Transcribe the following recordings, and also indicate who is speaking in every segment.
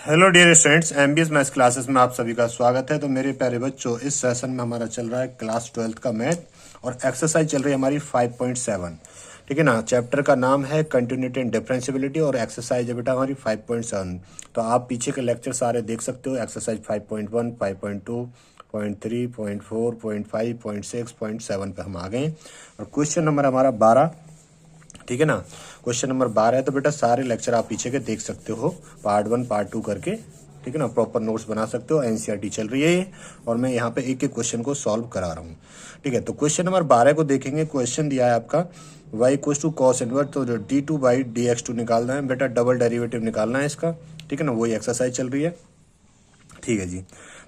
Speaker 1: Hello dear students, MBS maths classes में आप सभी का स्वागत है। तो मेरे प्यारे बच्चों, इस सेशन में हमारा चल रहा है क्लास 12th का मैथ और एक्सरसाइज चल रही है हमारी 5.7। ठीक है ना। चैप्टर का नाम है कंटिन्यूटी एंड डिफरेंशिएबिलिटी और एक्सरसाइज है बेटा हमारी 5.7। तो आप पीछे के लेक्चर सारे देख सकते हो। एक्सरसाइज 5.1, 5.2, 0.3, 0.4, 0.5, 0.6, 0.7 पे हम आ गए और क्वेश्चन नंबर हमारा 12। ठीक है ना। क्वेश्चन नंबर 12 है। तो बेटा सारे लेक्चर आप पीछे के देख सकते हो, पार्ट 1 पार्ट 2 करके। ठीक है ना। प्रॉपर नोट्स बना सकते हो। एनसीईआरटी चल रही है ये और मैं यहाँ पे एक एक क्वेश्चन को सॉल्व करा रहा हूँ। ठीक है। तो क्वेश्चन नंबर 12 को देखेंगे। क्वेश्चन दिया है आपका y equal to cos inverse, तो जो d2 बाई dx2 निकालना है बेटा, डबल डेरिवेटिव निकालना है इसका। ठीक है ना। वही एक्सरसाइज चल रही है। ठीक है जी।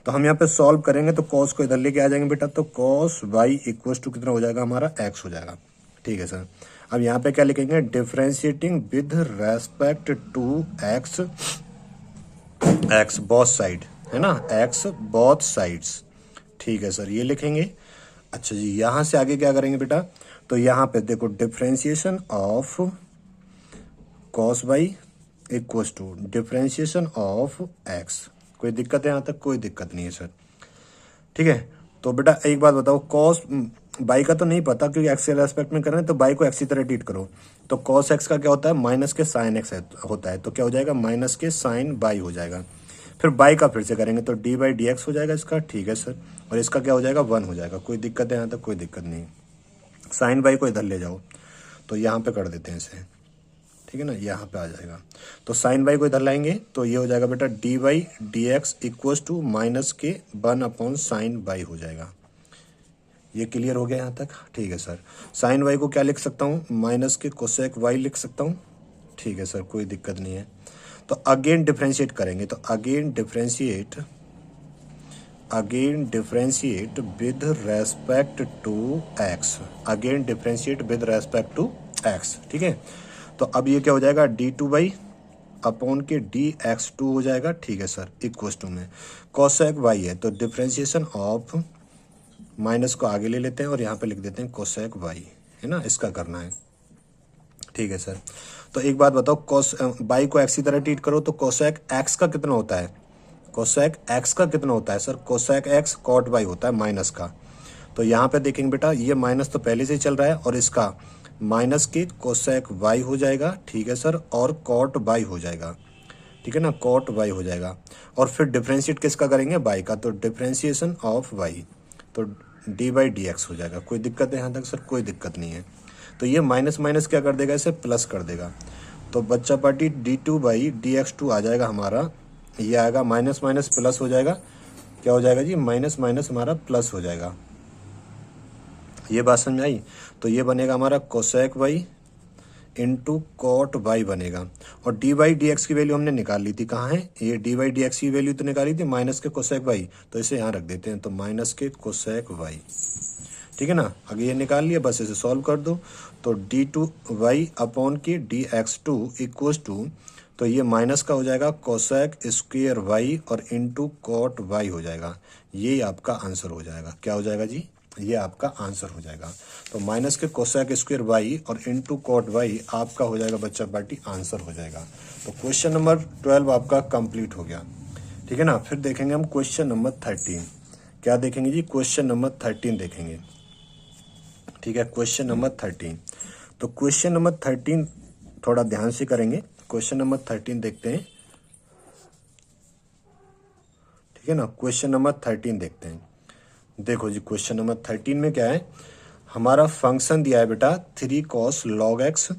Speaker 1: तो हम यहाँ पे सॉल्व करेंगे तो कॉस को इधर लेके आ जाएंगे बेटा, तो कॉस वाई इक्वल टू कितना हो जाएगा हमारा, एक्स हो जाएगा। ठीक है सर। अब यहाँ पे क्या लिखेंगे, differentiating with respect to x, x both side है ना, एक्स बोथ साइड्स। ठीक है सर, ये लिखेंगे। अच्छा जी, यहां से आगे क्या करेंगे बेटा, तो यहाँ पे देखो differentiation of cos y equal to differentiation of x. कोई दिक्कत है यहाँ तक? कोई दिक्कत नहीं है सर। ठीक है। तो बेटा एक बात बताओ, कॉस बाई का तो नहीं पता क्योंकि एक्स के रेस्पेक्ट में कर रहे हैं, तो बाई को एक्स की तरह ट्रीट करो। तो कॉस एक्स का क्या होता है, माइनस के साइन एक्स होता है, तो क्या हो जाएगा, माइनस के साइन बाई हो जाएगा। फिर बाई का फिर से करेंगे तो डी बाई डी एक्स हो जाएगा इसका। ठीक है सर। और इसका क्या हो जाएगा, 1 हो जाएगा। कोई दिक्कत है यहाँ तक? कोई दिक्कत नहीं। साइन बाई को इधर ले जाओ, तो यहाँ पे कर देते हैं इसे। ठीक है ना, यहाँ पे आ जाएगा। तो साइन बाई को इधर लाएंगे तो ये हो जाएगा बेटा d by D x equal to minus के 1 अपॉन साइन बाई हो जाएगा। ये क्लियर हो गया यहाँ तक? ठीक है सर। साइन वाई को क्या लिख सकता हूँ, माइनस के कोसेक वाई लिख सकता हूँ। ठीक है सर, कोई दिक्कत नहीं है। तो अगेन डिफरेंशिएट करेंगे, तो again differentiate with respect to x, again differentiate with respect to x. ठीक है। तो अब ये क्या हो जाएगा, डी टू बाई अपॉन के डी एक्स टू हो जाएगा। ठीक है सर। इक्वल टू में कोसेक वाई है तो डिफरेंशिएशन ऑफ, माइनस को आगे ले लेते हैं और यहाँ पे लिख देते हैं कोसेक वाई, है ना, इसका करना है। ठीक है सर। तो एक बात बताओ, कोस बाई को एक्स की तरह ट्रीट करो तो कोसेक एक्स का कितना होता है, कोसेक एक्स का कितना होता है sir, cosec x cot y होता है माइनस का। तो यहाँ पे देखेंगे बेटा, ये माइनस तो पहले से ही चल रहा है और इसका माइनस के कोसेक वाई हो जाएगा। ठीक है सर। और कॉट वाई हो जाएगा। ठीक है ना, कॉट वाई हो जाएगा। और फिर डिफरेंशिएट किसका करेंगे, बाई का, तो डिफरेंशिएशन ऑफ वाई, तो डी बाई डी एक्स हो जाएगा। कोई दिक्कत है यहाँ तक सर? कोई दिक्कत नहीं है। तो ये माइनस माइनस क्या कर देगा, इसे प्लस कर देगा। तो बच्चा पार्टी D two by D x two आ जाएगा हमारा, ये आएगा माइनस माइनस प्लस हो जाएगा। क्या हो जाएगा जी, माइनस माइनस हमारा प्लस हो जाएगा। ये बात समझ आई? तो ये बनेगा हमारा cosec y into cot y बनेगा। और डी बाई डी एक्स की वैल्यू हमने निकाल ली थी, कहाँ है ये, डी बाई डी एक्स की वैल्यू तो निकाली थी माइनस के कोसेक वाई, तो इसे यहाँ रख देते हैं, तो माइनस के कोसेक वाई। ठीक है ना। अगर ये निकाल लिया, बस इसे सॉल्व कर दो। तो डी टू वाई अपॉन के d x two equal to, तो ये माइनस का हो जाएगा कोसेक स्क्वेयर वाई और इंटू कॉट वाई हो जाएगा। ये आपका आंसर हो जाएगा। क्या हो जाएगा जी, ये आपका आंसर हो जाएगा। तो माइनस के कोसेक स्क्वायर वाई और इंटू कॉट वाई आपका हो जाएगा बच्चा पार्टी, आंसर हो जाएगा। तो क्वेश्चन नंबर 12 आपका कंप्लीट हो गया। ठीक है ना। फिर देखेंगे हम क्वेश्चन नंबर 13। क्या देखेंगे जी, क्वेश्चन नंबर 13 देखेंगे। ठीक है, क्वेश्चन नंबर 13। तो क्वेश्चन नंबर 13 थोड़ा ध्यान से करेंगे। क्वेश्चन नंबर 13 देखते हैं। ठीक है ना, क्वेश्चन नंबर 13 देखते हैं। देखो जी, क्वेश्चन नंबर 13 में क्या है, हमारा फंक्शन दिया है बेटा 3 cos log x।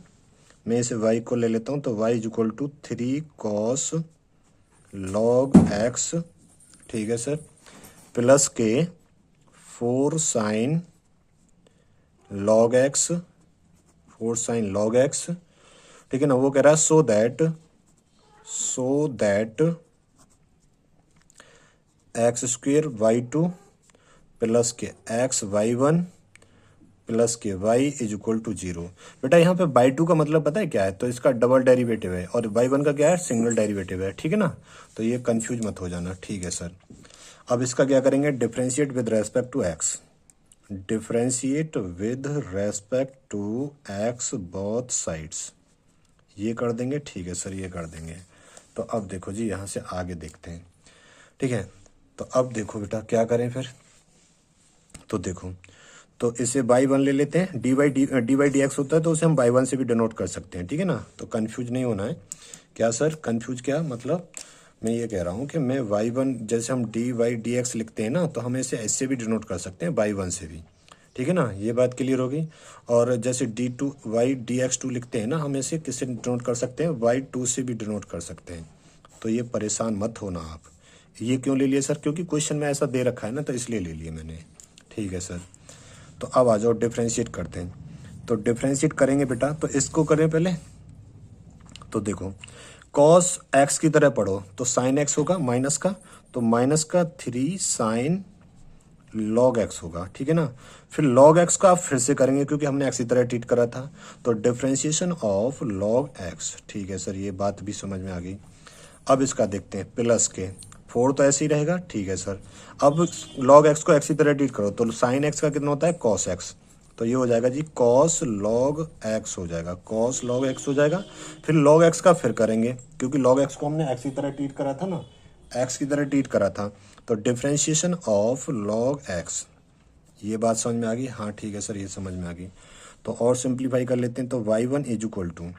Speaker 1: मैं इसे y को ले लेता हूं, तो y is equal to 3 cos log x। ठीक है सर। प्लस के 4 sin log x, 4 sin log x। ठीक है ना। वो कह रहा है so that x square y two plus k x y one plus k y is equal to 0। बेटा यहाँ पे बाई टू का मतलब पता है क्या है, तो इसका डबल डेरिवेटिव है और बाई वन का क्या है, सिंगल डेरिवेटिव है। ठीक है ना। तो ये कंफ्यूज मत हो जाना। ठीक है सर। अब इसका क्या करेंगे, differentiate with respect to x, differentiate with respect to x both sides, ये कर देंगे। ठीक है सर, ये कर देंगे। तो अब देखो जी यहाँ से आगे देखते हैं, ठीक है। तो अब देखो बेटा क्या करें फिर, तो देखो तो इसे बाई वन ले लेते हैं, डी बाई डी एक्स होता है तो उसे हम बाई वन से भी डिनोट कर सकते हैं, ठीक है ना। तो कंफ्यूज नहीं होना है। क्या सर कंफ्यूज क्या मतलब, मैं ये कह रहा हूँ कि मैं वाई वन जैसे हम डी वाई डी एक्स लिखते हैं ना, तो हम इसे ऐसे भी डिनोट कर सकते हैं बाई वन से भी, ठीक है ना। ये बात क्लियर होगी। और जैसे d two y d x two लिखते हैं ना, हम इसे किससे डिनोट कर सकते हैं, वाई टू से भी डिनोट कर सकते हैं। तो ये परेशान मत होना आप। ये क्यों ले लिए सर, क्योंकि क्वेश्चन में ऐसा दे रखा है ना, तो इसलिए ले लिए मैंने, ठीक है सर। तो अब आ जाओ डिफ्रेंशिएट करते हैं। तो डिफ्रेंशिएट करेंगे बेटा, तो इसको करें पहले। तो देखो कॉस एक्स की तरह पढ़ो तो साइन एक्स होगा माइनस का, तो माइनस का 3 साइन लॉग एक्स होगा, ठीक है ना। फिर लॉग एक्स का आप फिर से करेंगे क्योंकि हमने एक्स की तरह ट्रीट करा था, तो डिफ्रेंशिएशन ऑफ लॉग एक्स, ठीक है सर। ये बात भी समझ में आ गई। अब इसका देखते हैं प्लस के 4 तो ऐसे ही रहेगा, ठीक है सर। अब लॉग एक्स को एक्स की तरह ट्रीट करो तो साइन एक्स का कितना होता है, कॉस एक्स, तो ये हो जाएगा जी कॉस लॉग एक्स हो जाएगा, कॉस लॉग एक्स हो जाएगा। फिर लॉग एक्स का फिर करेंगे क्योंकि लॉग एक्स को हमने एक्स की तरह ट्रीट करा था ना, एक्स की तरह ट्रीट करा था। तो डिफ्रेंशिएशन ऑफ लॉग एक्स, ये बात समझ में आ गई, हाँ ठीक है सर ये समझ में आ गई। तो और सिंप्लीफाई कर लेते हैं, तो y one is equal to,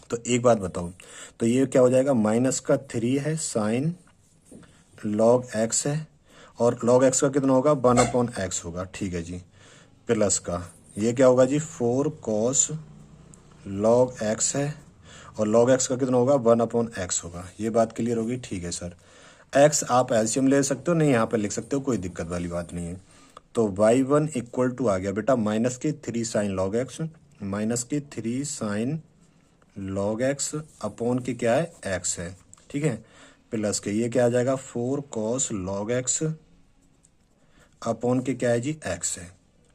Speaker 1: तो एक बात बताओ, तो ये क्या हो जाएगा, माइनस का 3 है साइन लॉग एक्स है, और लॉग एक्स का कितना होगा 1/x होगा, ठीक है जी। प्लस का ये क्या होगा जी 4 कॉस लॉग एक्स है, और लॉग एक्स का कितना होगा 1/x होगा। ये बात क्लियर होगी, ठीक है सर। एक्स आप एलसीएम ले सकते हो, नहीं यहाँ पे लिख सकते हो, कोई दिक्कत वाली बात नहीं है। तो वाई वन इक्वल टू आ गया बेटा माइनस के 3 साइन लॉग एक्स, माइनस के 3 साइन लॉग एक्स अपॉन के क्या है एक्स है, ठीक है। प्लस के ये क्या आ जाएगा 4 कॉस लॉग एक्स अपॉन के क्या है जी एक्स है,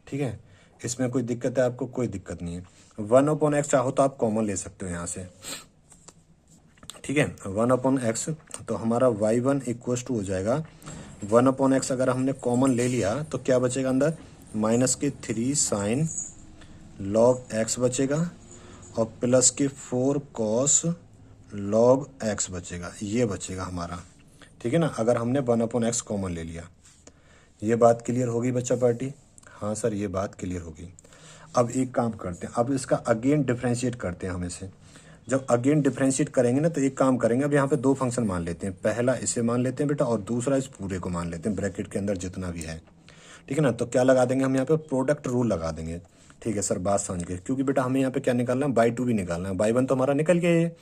Speaker 1: ठीक है। इसमें कोई दिक्कत है आपको, कोई दिक्कत नहीं है। 1/x चाहो तो आप कॉमन ले सकते हो यहाँ से, ठीक है। 1/x, तो हमारा वाई वन इक्व टू हो जाएगा 1/x। अगर हमने कॉमन ले लिया तो क्या बचेगा अंदर, माइनस के 3 साइन लॉग एक्स बचेगा, और प्लस के 4 कॉस लॉग एक्स बचेगा, ये बचेगा हमारा, ठीक है ना। अगर हमने 1/x कॉमन ले लिया, ये बात क्लियर होगी बच्चा पार्टी, हाँ सर ये बात क्लियर होगी। अब एक काम करते हैं, अब इसका अगेन डिफ्रेंशिएट करते हैं हम इसे। जब अगेन डिफ्रेंशिएट करेंगे ना, तो एक काम करेंगे, अब यहाँ पे 2 फंक्शन मान लेते हैं, पहला इसे मान लेते हैं बेटा, और दूसरा इस पूरे को मान लेते हैं ब्रैकेट के अंदर जितना भी है, ठीक है ना। तो क्या लगा देंगे हम यहाँ पे, प्रोडक्ट रूल लगा देंगे, ठीक है सर। बात समझ गए, क्योंकि बेटा हमें यहाँ पे क्या निकालना है, बाई टू भी निकालना है, बाई वन तो हमारा निकल गया है,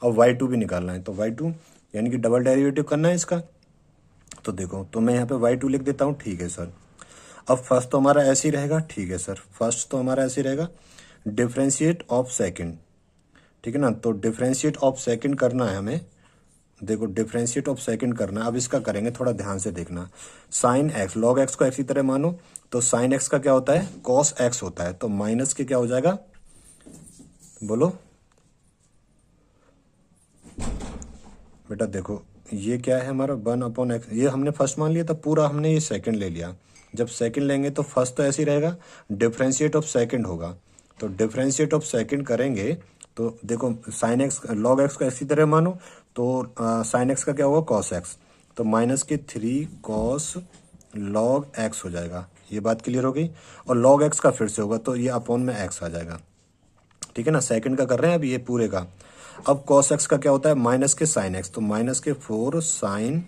Speaker 1: और वाई टू भी निकालना है। तो वाई टू यानी कि डबल डेरिवेटिव करना है इसका। तो देखो, तो मैं यहाँ पे वाई टू लिख देता हूँ, ठीक है सर। अब फर्स्ट तो हमारा ऐसे ही रहेगा, ठीक है सर, फर्स्ट तो हमारा ऐसे ही रहेगा, डिफ्रेंशिएट ऑफ सेकंड, ठीक है ना। तो डिफ्रेंशिएट ऑफ सेकंड करना है हमें, देखो डिफ्रेंशिएट ऑफ सेकंड करना है। अब इसका करेंगे, थोड़ा ध्यान से देखना। साइन एक्स, लॉग एक्स को एक्स की तरह मानो, तो साइन एक्स का क्या होता है, कॉस एक्स होता है, तो माइनस के क्या हो जाएगा, बोलो बेटा। देखो ये क्या है हमारा 1/x, ये हमने फर्स्ट मान लिया था पूरा, हमने ये सेकंड ले लिया। जब सेकंड लेंगे तो फर्स्ट तो ऐसे ही रहेगा, डिफ्रेंशिएट ऑफ सेकंड होगा। तो डिफ्रेंशिएट ऑफ सेकंड करेंगे तो देखो साइन एक्स लॉग एक्स को ऐसी तरह मानो, तो साइन एक्स का क्या होगा कॉस एक्स, तो माइनस के 3 कॉस लॉग एक्स हो जाएगा। ये बात क्लियर हो गई। और लॉग एक्स का फिर से होगा, तो ये अपॉन में एक्स आ जाएगा, ठीक है ना। सेकंड का कर रहे हैं अब ये पूरे का। अब कॉस एक्स का क्या होता है, माइनस के साइन एक्स, तो माइनस के 4 साइन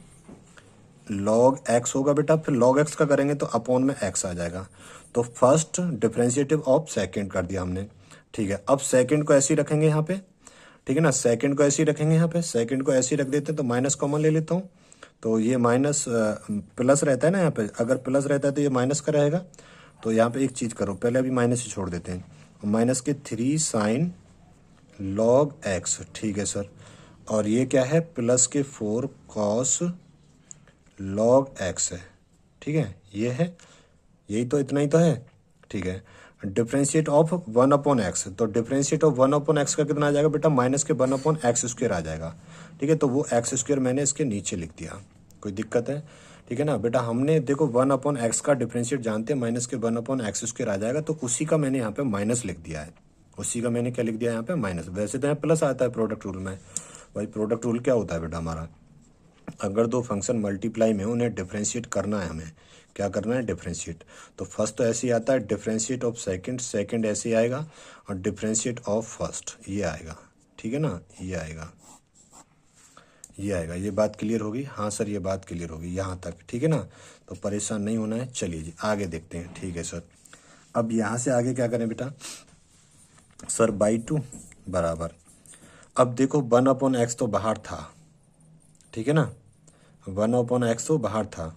Speaker 1: लॉग एक्स होगा बेटा। फिर लॉग एक्स का करेंगे तो अपॉन में एक्स आ जाएगा। तो फर्स्ट डिफरेंशिएटिव ऑफ सेकंड कर दिया हमने, ठीक है। अब सेकंड को ऐसे ही रखेंगे यहाँ पे, ठीक है ना। सेकंड को ऐसे ही रखेंगे यहाँ पे, सेकंड को ऐसे ही रख देते हैं, तो माइनस कॉमन ले लेता हूँ, तो ये माइनस प्लस रहता है ना यहाँ पे, अगर प्लस रहता है तो ये माइनस का रहेगा। तो यहाँ पे एक चीज करो, पहले अभी माइनस ही छोड़ देते हैं, माइनस के 3 साइन लॉग एक्स, ठीक है सर। और ये क्या है, प्लस के 4 कॉस लॉग एक्स है, ठीक है। ये है, यही तो, इतना ही तो है, ठीक है। डिफरेंशिएट ऑफ 1/x, तो डिफरेंशिएट ऑफ 1/x का कितना आ जाएगा बेटा, माइनस के 1/x स्क्वायर आ जाएगा, ठीक है। तो वो एक्स स्क्वायर मैंने इसके नीचे लिख दिया, कोई दिक्कत है, ठीक है ना बेटा। हमने देखो 1/x का डिफरेंशिएट जानते हैं, माइनस के 1/x स्क्वायर आ जाएगा, तो उसी का मैंने यहाँ पे माइनस लिख दिया है, उसी का मैंने क्या लिख दिया यहाँ पे माइनस। वैसे तो यहाँ प्लस आता है प्रोडक्ट रूल में, भाई प्रोडक्ट रूल क्या होता है बेटा हमारा, अगर दो फंक्शन मल्टीप्लाई में उन्हें डिफरेंशिएट करना है, हमें क्या करना है, डिफरेंशिएट। तो फर्स्ट तो ऐसे ही आता है, डिफरेंशिएट ऑफ सेकंड, सेकंड ऐसे ही आएगा, और डिफरेंशिएट ऑफ फर्स्ट ये आएगा, ठीक है ना, ये आएगा, ये आएगा। ये बात क्लियर होगी? हाँ सर ये बात क्लियर होगी यहाँ तक, ठीक है ना, तो परेशान नहीं होना है। चलिए जी आगे देखते हैं, ठीक है सर। अब यहाँ से आगे क्या करें बेटा, सर बाई टू बराबर, अब देखो 1/x तो बाहर था, ठीक है ना, 1/x तो बाहर था।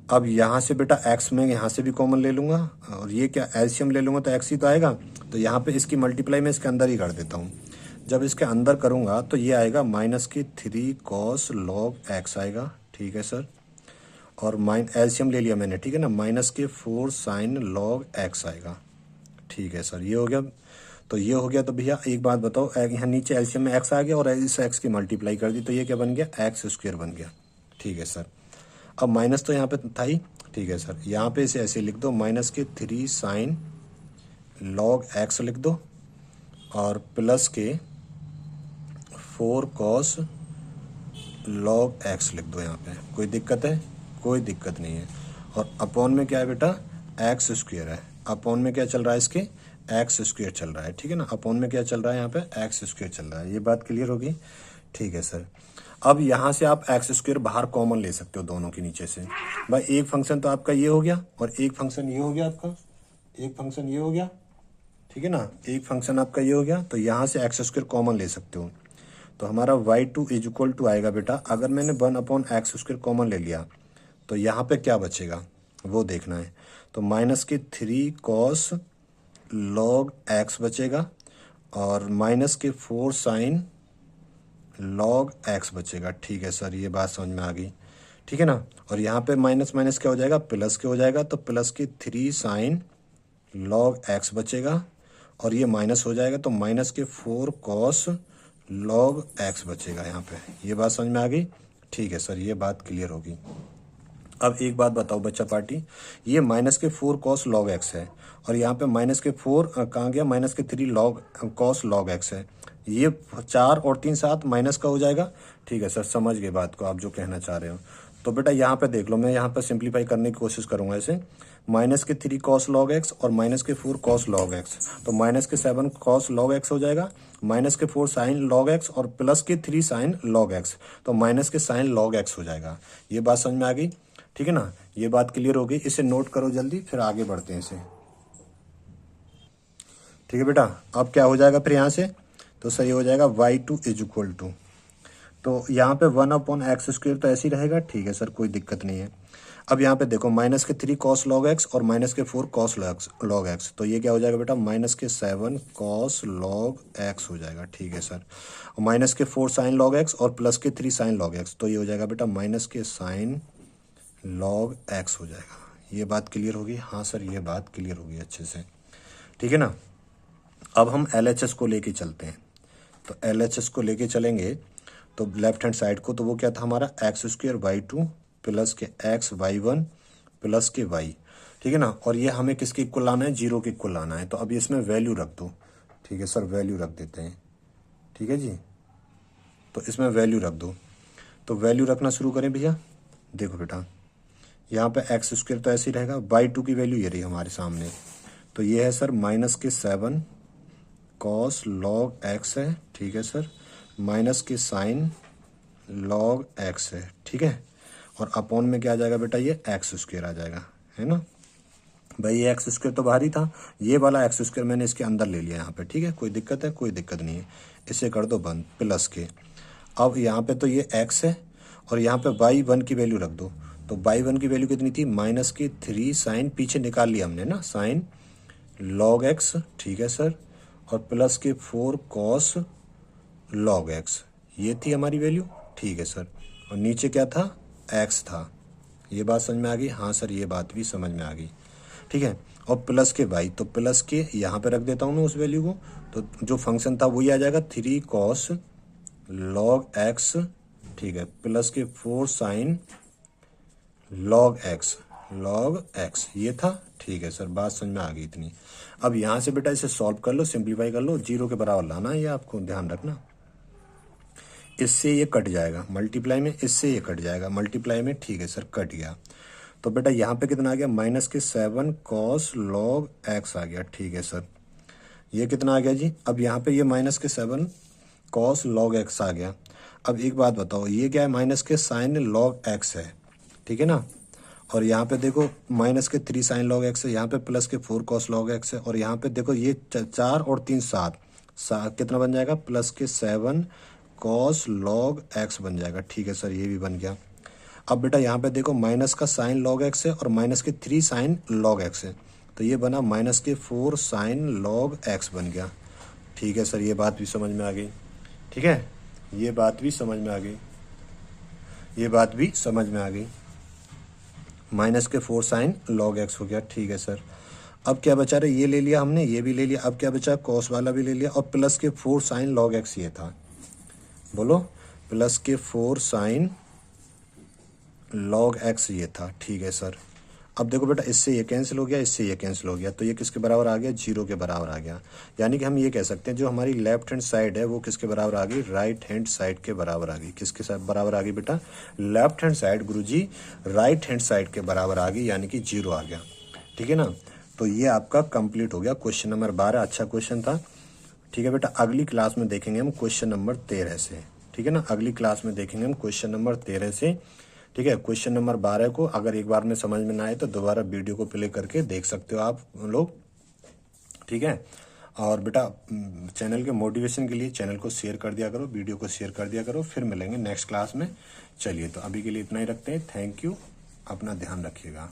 Speaker 1: अब यहाँ से बेटा x में यहाँ से भी कॉमन ले लूँगा, और ये क्या एलसीएम ले लूँगा तो x ही तो आएगा, तो यहाँ पे इसकी मल्टीप्लाई मैं इसके अंदर ही कर देता हूँ। जब इसके अंदर करूँगा तो ये आएगा -3 cos log x आएगा, ठीक है सर, और एलसीएम ले लिया मैंने, ठीक है ना, -4 sin log x आएगा, ठीक है सर। ये हो गया, तो ये हो गया। तो भैया एक बात बताओ, यहाँ नीचे एलसीएम में x आ गया और इस x की मल्टीप्लाई कर दी, तो ये क्या बन गया, x² बन गया, ठीक है सर। अब माइनस तो यहाँ पे था ही, ठीक है सर, यहाँ पे इसे ऐसे लिख दो, -3 sin log x लिख दो, और प्लस के 4 cos log x लिख दो। यहाँ पे कोई दिक्कत है? कोई दिक्कत नहीं है। और अपॉन में क्या है बेटा, x² है, अपॉन में क्या चल रहा है इसके, x² चल रहा है, ठीक है ना, अपॉन में क्या चल रहा है यहाँ पे, x² चल रहा है। ये बात क्लियर होगी, ठीक है सर। अब यहाँ से आप x² बाहर कॉमन ले सकते हो दोनों के नीचे से। भाई एक फंक्शन तो आपका ये हो गया, और एक फंक्शन ये हो गया आपका, एक फंक्शन ये हो गया, ठीक है ना, एक फंक्शन आपका ये हो गया, तो यहाँ से x² कॉमन ले सकते हो। तो हमारा y2 = आएगा बेटा, अगर मैंने 1/x² कॉमन ले लिया तो यहाँ पे क्या बचेगा वो देखना है। तो -3 cos log x बचेगा, और -4 sin log x बचेगा, ठीक है सर। ये बात समझ में आ गई, ठीक है ना। और यहाँ पे माइनस माइनस क्या हो जाएगा, प्लस के हो जाएगा, तो +3 sin log x बचेगा, और ये माइनस हो जाएगा तो -4 cos log x बचेगा यहाँ पे। ये बात समझ में आ गई, ठीक है सर, ये बात क्लियर होगी। अब एक बात बताओ बच्चा पार्टी, ये -4 cos log x है, और यहाँ पे -4 कहाँ गया, -3 cos log x है। ये 4 और 3 7 माइनस का हो जाएगा, ठीक है सर, समझ गए बात को आप जो कहना चाह रहे हो। तो बेटा यहाँ पे देख लो, मैं यहाँ पे सिंप्लीफाई करने की कोशिश करूंगा इसे, -3 cos log x और -4 cos log x, तो -7 cos log x हो जाएगा, -4 sin log x और +3 sin log x, तो -sin log x हो जाएगा। ये बात समझ में आ गई, ठीक है ना, ये बात क्लियर हो गई। इसे नोट करो जल्दी, फिर आगे बढ़ते हैं इसे, ठीक है बेटा। अब क्या हो जाएगा फिर यहाँ से, तो सही हो जाएगा y2 = तो यहाँ पे 1/x² तो ऐसे ही रहेगा, ठीक है सर, कोई दिक्कत नहीं है। अब यहाँ पे देखो -3 cos log x और -4 cos log x, तो ये क्या हो जाएगा बेटा, -7 cos log x हो जाएगा, ठीक है सर, और -4 sin log x और +3 sin log x, तो ये हो जाएगा बेटा -sin log x हो जाएगा। ये बात क्लियर होगी? हाँ सर ये बात क्लियर होगी अच्छे से, ठीक है ना। अब हम LHS को लेके चलते हैं, तो LHS को लेके चलेंगे तो लेफ्ट हैंड साइड को, तो वो क्या था हमारा, x² y2 प्लस के x y1 प्लस के y, ठीक है ना। और ये हमें किसके इक्वल लाना है, 0 के इक्वल लाना है, तो अभी इसमें वैल्यू रख दो, ठीक है सर, वैल्यू रख देते हैं, ठीक है जी। तो इसमें वैल्यू रख दो, तो वैल्यू रखना शुरू करें भैया। देखो बेटा यहाँ पे x² तो ऐसे ही रहेगा, y2 की वैल्यू ये रही हमारे सामने, तो ये है सर -7 cos log x है, ठीक है सर, -sin log x है, ठीक है, और अपॉन में क्या आ जाएगा बेटा, ये x² आ जाएगा, है ना भाई। ये x² तो बाहर ही था, ये वाला x² मैंने इसके अंदर ले लिया यहाँ पे, ठीक है, कोई दिक्कत है, कोई दिक्कत नहीं है। इसे कर दो बंद, प्लस के, अब यहाँ पे तो ये x है, और यहाँ पे y1 की वैल्यू रख दो, तो y1 की वैल्यू कितनी थी, -3 sin, पीछे निकाल लिया हमने ना, sin log x, ठीक है सर, और +4 cos log x, ये थी हमारी वैल्यू, ठीक है सर, और नीचे क्या था, x था। ये बात समझ में आ गई? हाँ सर ये बात भी समझ में आ गई, ठीक है। और प्लस के y, तो प्लस के यहाँ पे रख देता हूँ मैं उस वैल्यू को, तो जो फंक्शन था वही आ जाएगा 3 cos log x, ठीक है, +4 sin log x ये था, ठीक है सर, बात समझ में आ गई इतनी। अब यहाँ से बेटा इसे सॉल्व कर लो, सिंप्लीफाई कर लो, 0 के बराबर लाना है, ये आपको ध्यान रखना। इससे ये कट जाएगा, मल्टीप्लाई में इससे ये कट जाएगा, मल्टीप्लाई में, ठीक है सर कट गया। तो बेटा यहाँ पे कितना आ गया, -7 cos log x आ गया, ठीक है सर। ये कितना आ गया जी, अब यहाँ पे ये -7 cos log x आ गया। अब एक बात बताओ, ये क्या है, -sin log x है, ठीक है ना। और यहाँ पे देखो -3 sin log x है, यहाँ पे +4 cos log x है, और यहाँ पे देखो ये 4 और 3 7 कितना बन जाएगा, +7 cos log x बन जाएगा, ठीक है सर, ये भी बन गया। अब बेटा यहाँ पे देखो माइनस का sin log x है और -3 sin log x है, तो ये बना -4 sin log x बन गया, ठीक है सर, ये बात भी समझ में आ गई, ठीक है, ये बात भी समझ में आ गई, ये बात भी समझ में आ गई। -4 sin log x हो गया, ठीक है सर। अब क्या बचा रहे, ये ले लिया हमने, ये भी ले लिया, अब क्या बचा, cos वाला भी ले लिया, और +4 sin log x ये था, बोलो, +4 sin log x ये था, ठीक है सर। अब देखो बेटा, इससे ये कैंसिल हो गया, इससे ये कैंसिल हो गया, तो ये किसके बराबर आ गया, 0 के बराबर आ गया। यानी कि हम ये कह सकते हैं जो हमारी लेफ्ट हैंड साइड है वो किसके बराबर आ गई, राइट हैंड साइड के बराबर आ गई। किसके साथ बराबर आ गई बेटा, लेफ्ट हैंड साइड गुरुजी राइट हैंड साइड के बराबर आ गई, यानी कि 0 आ गया, ठीक है ना। तो ये आपका कंप्लीट हो गया क्वेश्चन नंबर 12। अच्छा क्वेश्चन था, ठीक है बेटा। अगली क्लास में देखेंगे हम क्वेश्चन नंबर 13 से, ठीक है ना। अगली क्लास में देखेंगे हम क्वेश्चन नंबर 13 से, ठीक है। क्वेश्चन नंबर 12 को अगर एक बार में समझ में ना आए तो दोबारा वीडियो को प्ले करके देख सकते हो आप लोग, ठीक है। और बेटा चैनल के मोटिवेशन के लिए चैनल को शेयर कर दिया करो, वीडियो को शेयर कर दिया करो। फिर मिलेंगे नेक्स्ट क्लास में। चलिए तो अभी के लिए इतना ही रखते हैं। थैंक यू, अपना ध्यान रखिएगा।